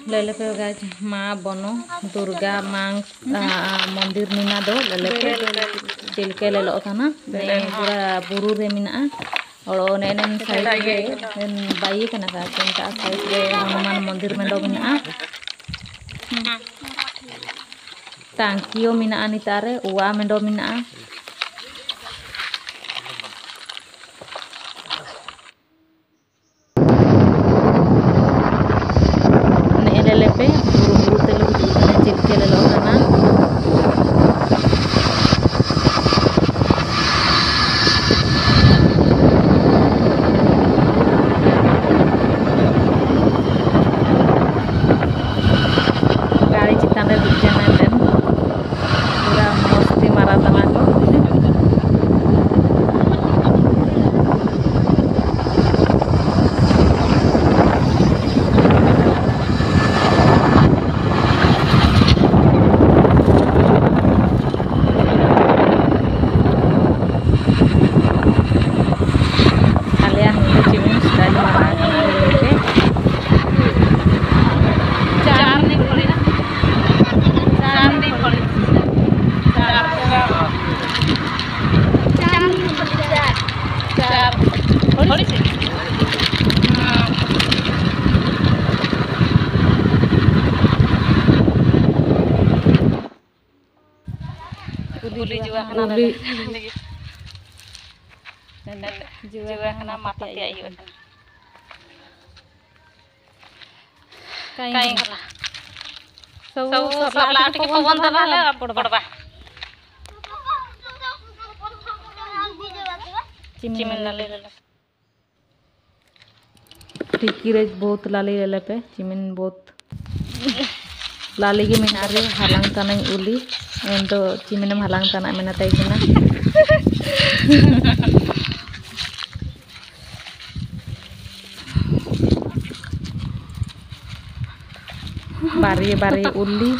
ललेपे गाज माँ बनो दुर्गा माँ मंदिर मीना दो ललेपे चिलके लेलो काना पूरा बुरु रे मीना और नेन साइड रे बाई कना का चिंता साइड रे हनुमान मंदिर में दो मीना टांकियो मीना नितारे उवा में दो मीना ललेपे बुरु तेल चिलके लेलो काना गाड़ी चितान रे दुजन पूरा मस्ती मारा तना को जुआ कना माता ते आयो काई गला सब लाट के पवन दला पड़बा चिमिन लाले टिकी रे बहुत लाली लेले पे चिमिन बहुत लाली गे मेना रे हालांग तना उली एन तो चिमिनम हालांग तना मेना ताई कना बारी बारी उली